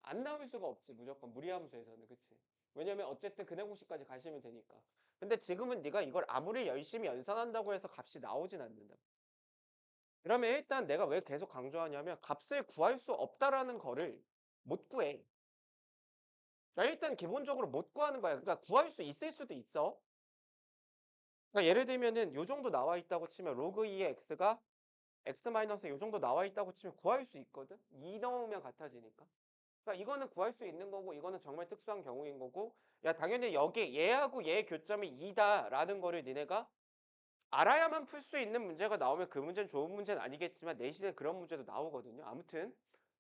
안 나올 수가 없지 무조건 무리함수에서는. 그치? 왜냐면 어쨌든 근해 공식까지 가시면 되니까. 근데 지금은 네가 이걸 아무리 열심히 연산한다고 해서 값이 나오진 않는다. 그러면 일단 내가 왜 계속 강조하냐면 값을 구할 수 없다라는 거를 못 구해. 그러니까 일단 기본적으로 못 구하는 거야. 그러니까 구할 수 있을 수도 있어. 그러니까 예를 들면은 요 정도 나와 있다고 치면 로그 2의 x가 x 마이너스 요 정도 나와 있다고 치면 구할 수 있거든. 2 넣으면 같아지니까. 그러니까 이거는 구할 수 있는 거고 이거는 정말 특수한 경우인 거고 야 당연히 여기 얘하고 얘의 교점이 2다라는 거를 니네가 알아야만 풀 수 있는 문제가 나오면 그 문제는 좋은 문제는 아니겠지만 내신에 그런 문제도 나오거든요. 아무튼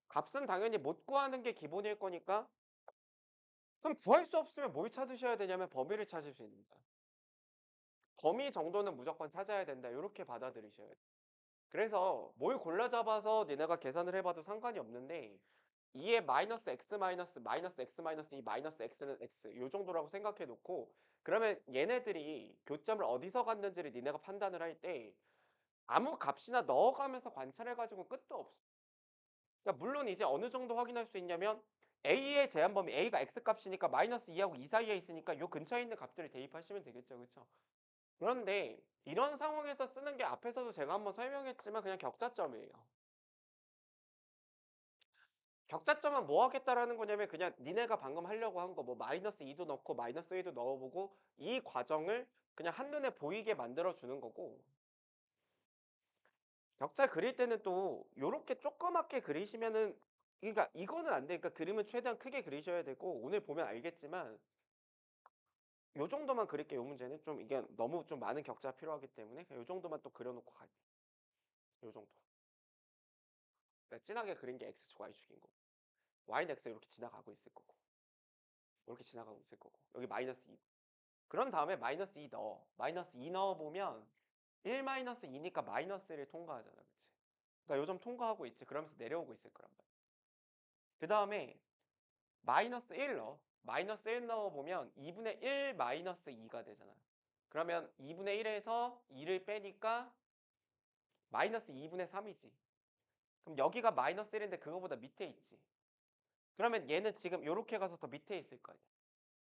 값은 당연히 못 구하는 게 기본일 거니까 그럼 구할 수 없으면 뭘 찾으셔야 되냐면 범위를 찾을 수 있는 거야. 범위 정도는 무조건 찾아야 된다. 이렇게 받아들이셔야 돼. 그래서 뭘 골라 잡아서 니네가 계산을 해봐도 상관이 없는데 2의 마이너스 x 마이너스 마이너스 x 마이너스 2 마이너스 x는 x 요 정도라고 생각해 놓고 그러면 얘네들이 교점을 어디서 갔는지를 니네가 판단을 할 때 아무 값이나 넣어가면서 관찰해 가지고 끝도 없어. 그러니까 물론 이제 어느 정도 확인할 수 있냐면 a의 제한 범위 a가 x 값이니까 마이너스 2하고 2 사이에 있으니까 요 근처에 있는 값들을 대입하시면 되겠죠. 그렇죠? 그런데 이런 상황에서 쓰는 게 앞에서도 제가 한번 설명했지만 그냥 격자점이에요. 격자점은 뭐 하겠다라는 거냐면 그냥 니네가 방금 하려고 한 거 뭐 마이너스 2도 넣고 마이너스 1도 넣어보고 이 과정을 그냥 한눈에 보이게 만들어 주는 거고 격자 그릴 때는 또 요렇게 조그맣게 그리시면은 그러니까 이거는 안 돼. 그러니까 그림은 최대한 크게 그리셔야 되고 오늘 보면 알겠지만 요 정도만 그릴게 요 문제는 좀 이게 너무 좀 많은 격자가 필요하기 때문에 그냥 요 정도만 또 그려놓고 갈게. 요 정도. 그러니까 진하게 그린 게 x축 y축인 거고 y는 x 이렇게 지나가고 있을 거고 이렇게 지나가고 있을 거고 여기 마이너스 2 그런 다음에 마이너스 2 넣어. 마이너스 2 넣어보면 1 마이너스 2니까 마이너스 1을 통과하잖아. 그치? 그러니까 요점 통과하고 있지. 그러면서 내려오고 있을 거란 말이야. 그 다음에 마이너스 1 넣어. 마이너스 1 넣어보면 2분의 1 마이너스 2가 되잖아. 그러면 2분의 1에서 2를 빼니까 마이너스 2분의 3이지. 그럼 여기가 마이너스 1인데 그거보다 밑에 있지. 그러면 얘는 지금 요렇게 가서 더 밑에 있을 거 아니야.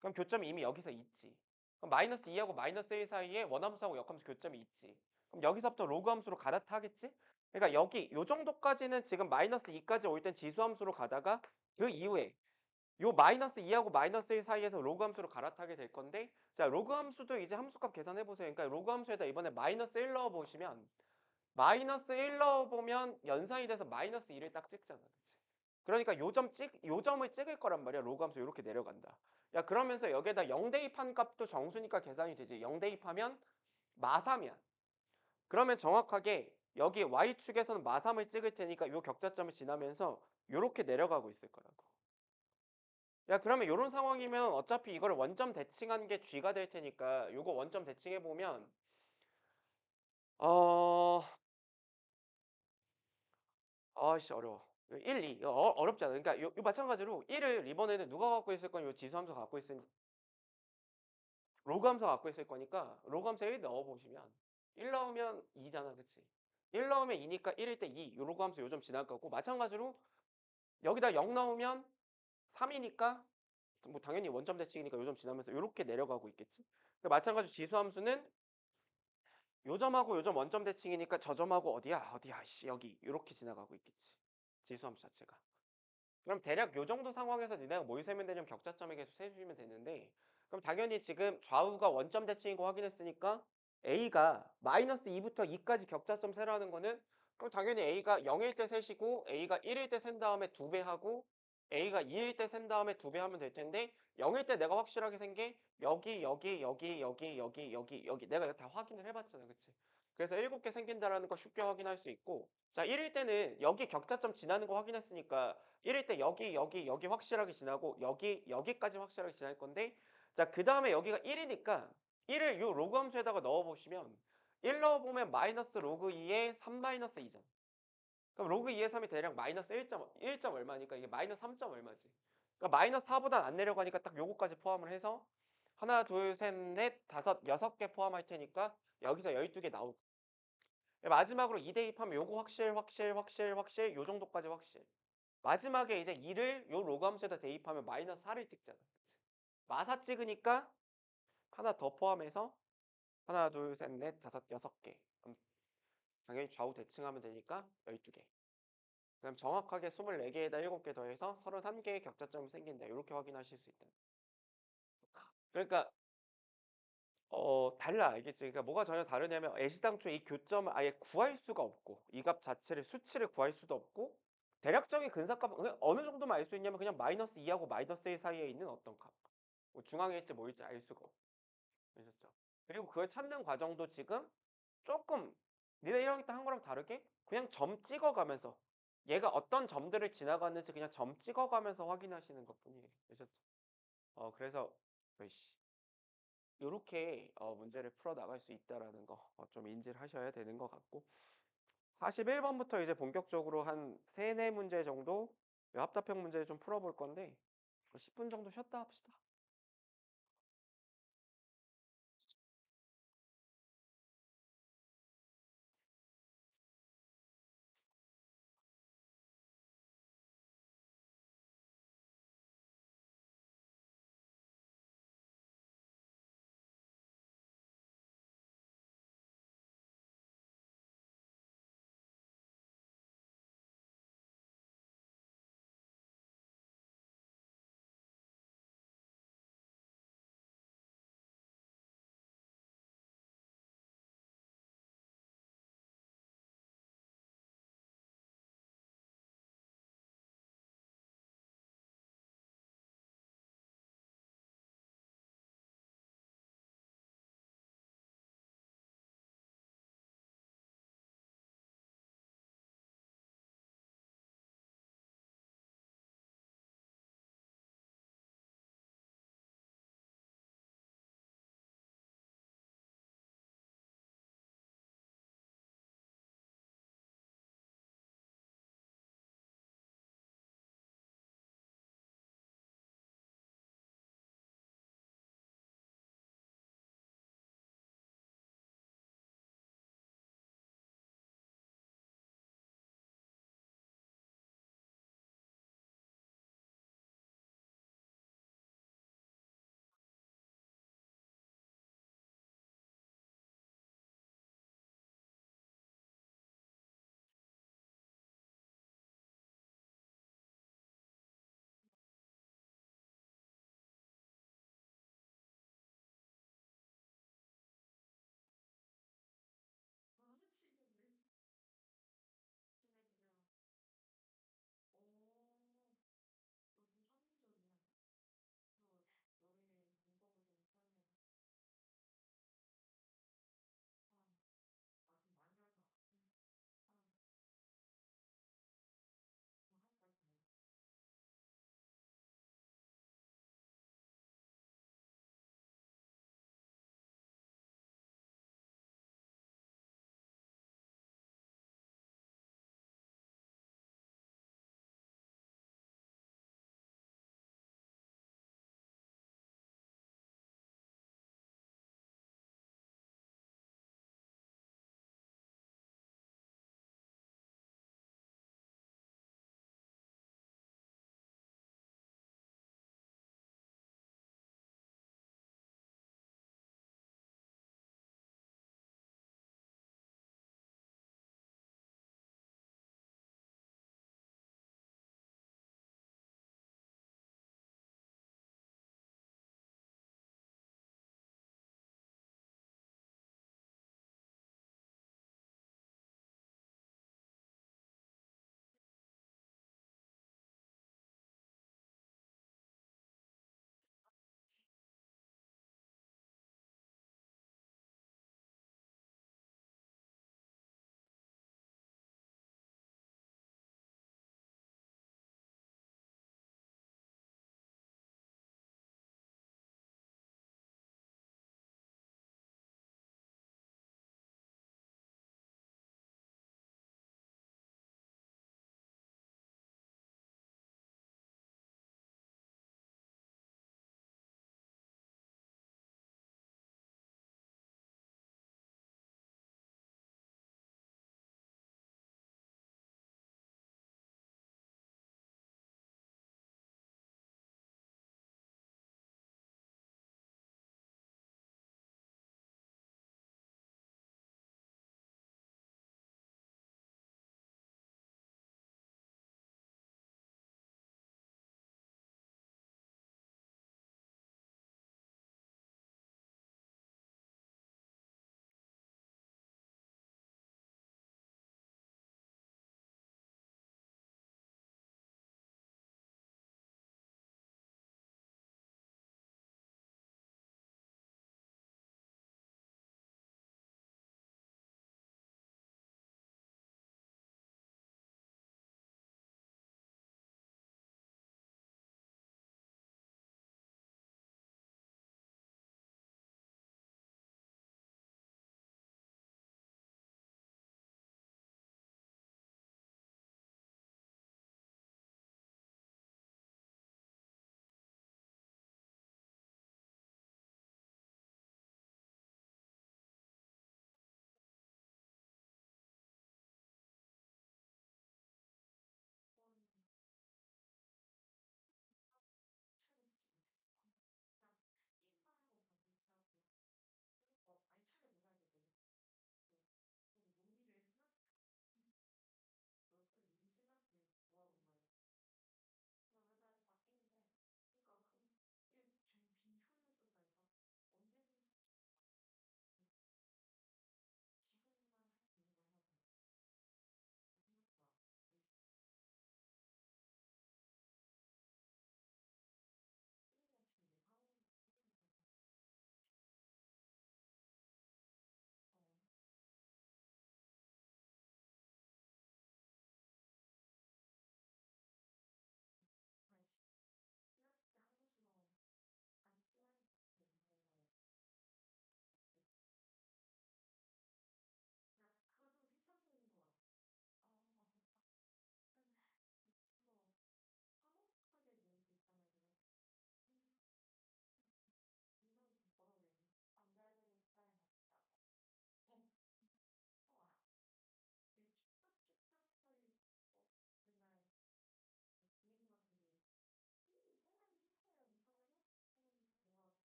그럼 교점이 이미 여기서 있지. 그럼 마이너스 2하고 마이너스 1 사이에 원함수하고 역함수 교점이 있지. 그럼 여기서부터 로그 함수로 갈아타겠지? 그러니까 여기 요 정도까지는 지금 마이너스 2까지 올 땐 지수함수로 가다가 그 이후에 요 마이너스 2하고 마이너스 1 사이에서 로그 함수로 갈아타게 될 건데 자 로그 함수도 이제 함수값 계산해 보세요. 그러니까 로그 함수에다 이번에 마이너스 1 넣어 보시면 마이너스 1 넣어 보면 연산이 돼서 마이너스 2를 딱 찍잖아. 그치? 그러니까 요 점을 찍을 거란 말이야. 로그 함수 요렇게 내려간다. 야 그러면서 여기에다 0 대입한 값도 정수니까 계산이 되지. 0 대입하면 마3이야. 그러면 정확하게 여기 y축에서는 마3을 찍을 테니까 요 격자점을 지나면서 요렇게 내려가고 있을 거라고. 야 그러면 요런 상황이면 어차피 이거를 원점 대칭한 게 G가 될 테니까 요거 원점 대칭해 보면 어 아씨 어려워. 1, 2 어렵잖아. 그러니까 요 마찬가지로 1을 이번에는 누가 갖고 있을 거냐 요 지수함수가 갖고 있으니 로그 함수가 갖고 있을 거니까 로그 함수에 1 넣어 보시면 1 넣으면 2잖아. 그치? 1 넣으면 2니까 1일 때 2 요 로그 함수 요 점 지날 거고 마찬가지로 여기다 0 넣으면 3이니까 뭐 당연히 원점 대칭이니까 요 점 지나면서 요렇게 내려가고 있겠지. 마찬가지로 지수함수는 요 점하고 요 점 원점 대칭이니까 저 점하고 어디야? 어디야? 씨 여기 요렇게 지나가고 있겠지. 지수함수 자체가. 그럼 대략 요 정도 상황에서 니네가 뭘 세면 되냐면 격자점의 개수 세 주시면 되는데 그럼 당연히 지금 좌우가 원점 대칭인 거 확인했으니까 A가 마이너스 2부터 2까지 격자점 세라는 거는 그럼 당연히 A가 0일 때 셋이고 A가 1일 때 센 다음에 2배 하고 A가 2일 때 센 다음에 2배 하면 될 텐데 0일 때 내가 확실하게 센 게 여기 내가 이거 다 확인을 해봤잖아. 그치? 그래서 7개 생긴다라는 거 쉽게 확인할 수 있고 자 1일 때는 여기 격자점 지나는 거 확인했으니까 1일 때 여기 확실하게 지나고 여기까지 확실하게 지날 건데 자 그다음에 여기가 1이니까 1을 요 로그 함수에다가 넣어 보시면 1 넣어 보면 마이너스 로그 2에 3 마이너스 2잖아. 그럼 로그 2의 3이 대략 마이너스 1점 얼마니까 이게 마이너스 3 점 얼마지. 그러니까 마이너스 4보다 안 내려가니까 딱 요거까지 포함을 해서 하나, 둘, 셋, 넷, 다섯, 6개 포함할 테니까 여기서 12개 나올 거야. 마지막으로 2 대입하면 요거 확실 요 정도까지 확실. 마지막에 이제 2를 요 로그 함수에다 대입하면 마이너스 4를 찍잖아. 그치? 마사 찍으니까 하나 더 포함해서 하나, 둘, 셋, 넷, 다섯, 6개. 그럼 당연히 좌우 대칭하면 되니까 12개. 그럼 정확하게 24개에다 7개 더해서 31개의 격자점이 생긴다. 이렇게 확인하실 수 있다. 그러니까 달라 알겠지? 그러니까 뭐가 전혀 다르냐면 애시당초 이 교점을 아예 구할 수가 없고 이 값 자체를 수치를 구할 수도 없고 대략적인 근사값은 그냥 어느 정도만 알 수 있냐면 그냥 마이너스 2하고 마이너스 1 사이에 있는 어떤 값. 뭐 중앙에 있지 뭐 있지 알 수가 없고. 그러셨죠? 그리고 그걸 찾는 과정도 지금 조금 니네 1학기 때 한 거랑 다르게 그냥 점 찍어가면서 얘가 어떤 점들을 지나갔는지 그냥 점 찍어가면서 확인하시는 것뿐이에요. 그러셨죠? 그래서 으이씨 요렇게 문제를 풀어 나갈 수 있다라는 거 좀 인지를 하셔야 되는 것 같고 41번부터 이제 본격적으로 한 3-4 문제 정도 합답형 문제를 좀 풀어볼 건데 10분 정도 쉬었다 합시다.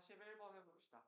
41번 해봅시다.